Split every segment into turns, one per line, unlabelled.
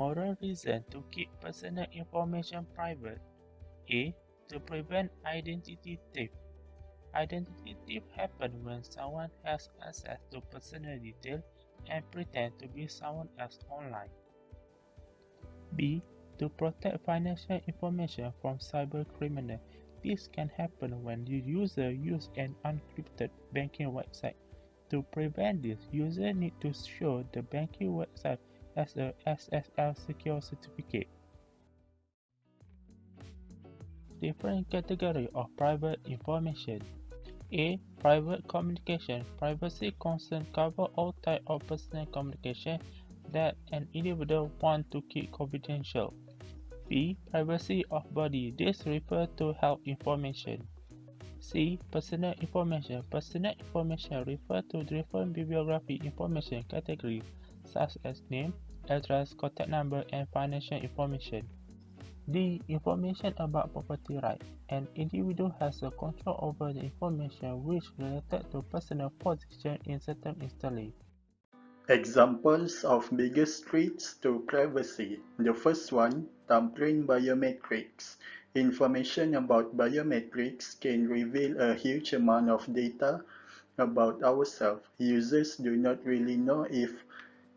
moral reason to keep personal information private? A. To prevent identity theft. Identity theft happens when someone has access to personal details and pretend to be someone else online. B. To protect financial information from cyber criminals. This can happen when the user uses an encrypted banking website. To prevent this, users need to show the banking website as a SSL secure certificate. Different category of private information. A. Private communication. Privacy concerns cover all types of personal communication that an individual wants to keep confidential. B. Privacy of body. This refers to health information. C. Personal information. Personal information refers to different bibliography information categories such as name, address, contact number, and financial information. D. Information about property rights. An individual has a control over the information which related to personal position in certain installation.
Examples of biggest threats to privacy. The first one, tampering biometrics. Information about biometrics can reveal a huge amount of data about ourselves. Users do not really know if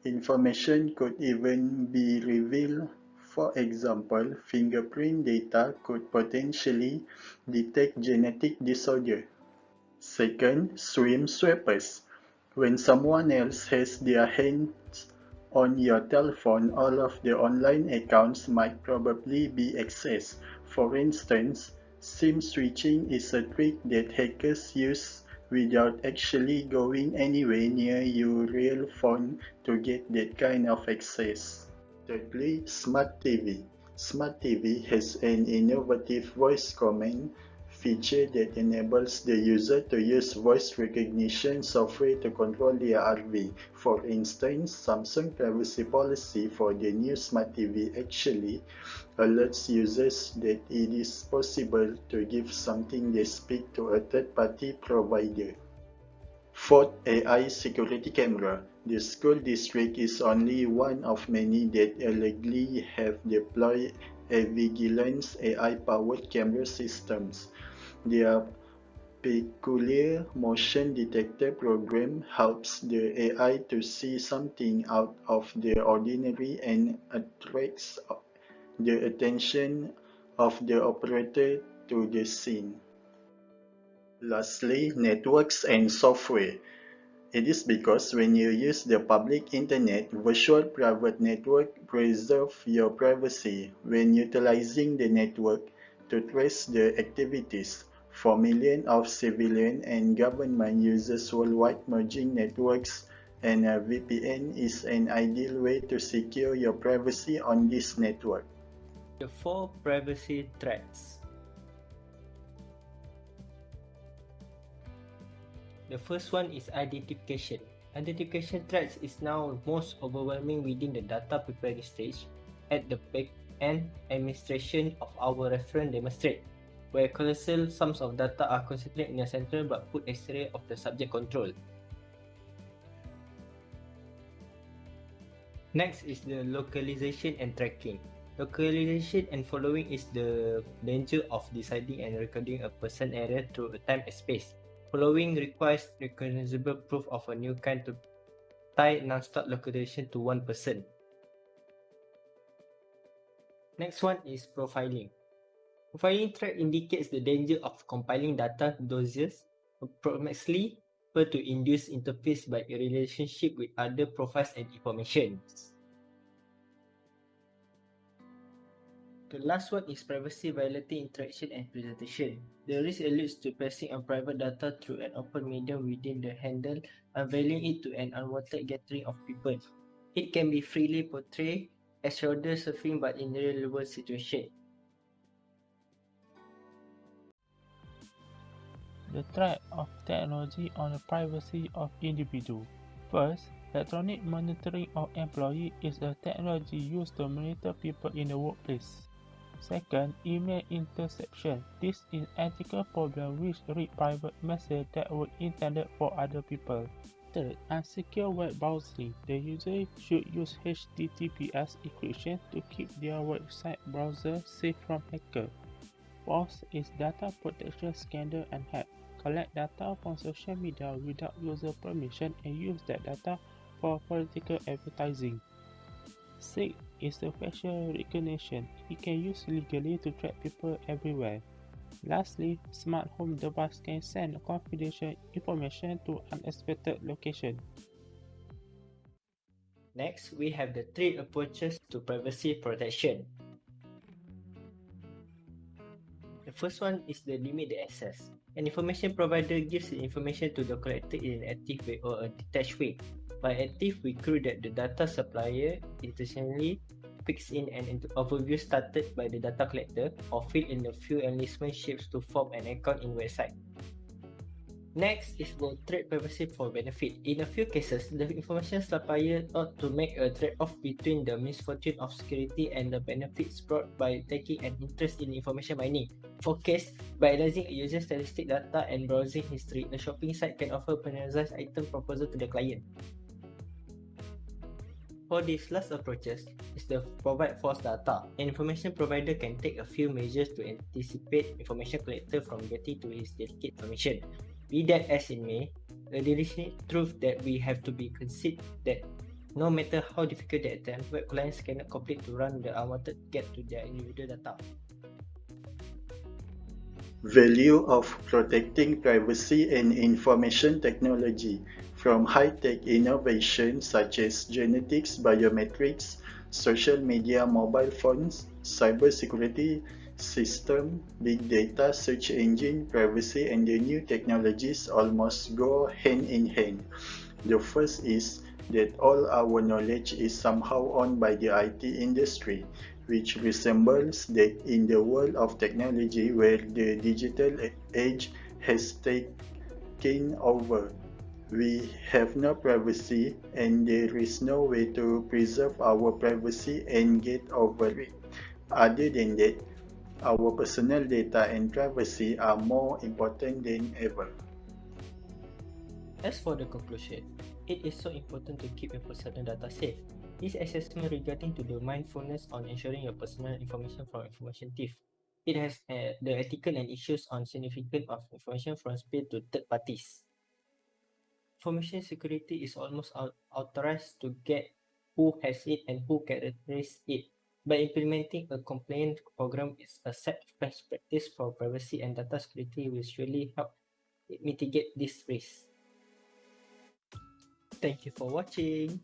information could even be revealed. For example, fingerprint data could potentially detect genetic disorder. Second, swim sweepers. When someone else has their hands on your telephone, all of the online accounts might probably be accessed. For instance, SIM switching is a trick that hackers use without actually going anywhere near your real phone to get that kind of access. Thirdly, Smart TV. Smart TV has an innovative voice command feature that enables the user to use voice recognition software to control their RV. For instance, Samsung privacy policy for the new Smart TV actually alerts users that it is possible to give something they speak to a third-party provider. Fourth, AI security camera. The school district is only one of many that allegedly have deployed vigilance AI-powered camera systems. Their peculiar motion detector program helps the AI to see something out of the ordinary and attracts the attention of the operator to the scene. Lastly, networks and software. It is because when you use the public internet, virtual private network preserve your privacy when utilizing the network to trace the activities. For millions of civilian and government users worldwide, merging networks and a VPN is an ideal way to secure your privacy on this network.
The 4 privacy threats. The first one is identification. Identification threats is now most overwhelming within the data preparing stage at the back-end administration of our reference demonstrate, where colossal sums of data are concentrated in a center but put exterior of the subject control. Next is the localization and tracking. Localization and following is the danger of deciding and recording a person area through a time and space. Following requires recognizable proof of a new kind to tie non-stop localization to one person. Next one is profiling. Profiling threat indicates the danger of compiling data dossiers approximately to induce interface by a relationship with other profiles and information. The last one is privacy violating interaction and presentation. The risk alludes to passing on private data through an open medium within the handle, unveiling it to an unwanted gathering of people. It can be freely portrayed as shoulder surfing but in real world situation.
The threat of technology on the privacy of individuals. First, electronic monitoring of employees is a technology used to monitor people in the workplace. Second, email interception. This is an ethical problem which reads private messages that were intended for other people. Third, unsecure web browsing. The user should use HTTPS encryption to keep their website browser safe from hackers. Fourth is data protection scandal and hack. Collect data from social media without user permission and use that data for political advertising. Sixth is the facial recognition. It can use legally to track people everywhere. Lastly, smart home device can send confidential information to unexpected location.
Next, we have the three approaches to privacy protection. The first one is the limit the access. An information provider gives the information to the collector in an active way or a detached way. By active, we clue that the data supplier intentionally picks in an overview started by the data collector or fill in the few enlistment shapes to form an account in website. Next is the trade privacy for benefit. In a few cases, the information supplier ought to make a trade-off between the misfortune of security and the benefits brought by taking an interest in information mining. For case, by analyzing a user's statistic data and browsing history, a shopping site can offer personalized item proposal to the client. For these last approaches is the provide false data. An information provider can take a few measures to anticipate information collector from getting to his delicate information. Be that as it may, a delicious truth that we have to be concede that no matter how difficult the attempt, web clients cannot complete to run the unwanted get to their individual data.
Value of protecting privacy in information technology, from high-tech innovations such as genetics, biometrics, social media, mobile phones, cybersecurity system, big data, search engine, privacy, and the new technologies almost go hand in hand. The first is that all our knowledge is somehow owned by the IT industry, which resembles that in the world of technology where the digital age has taken over. We have no privacy and there is no way to preserve our privacy and get over it. Other than that, our personal data and privacy are more important than ever.
As for the conclusion, it is so important to keep your personal data safe. This assessment regarding to the mindfulness on ensuring your personal information from information thief. It has the ethical and issues on significance of information from spill to third parties. Information security is almost authorized to get who has it and who can trace it. By implementing a compliant program, it's a set of best practice for privacy and data security will surely help mitigate this risk. Thank you for watching.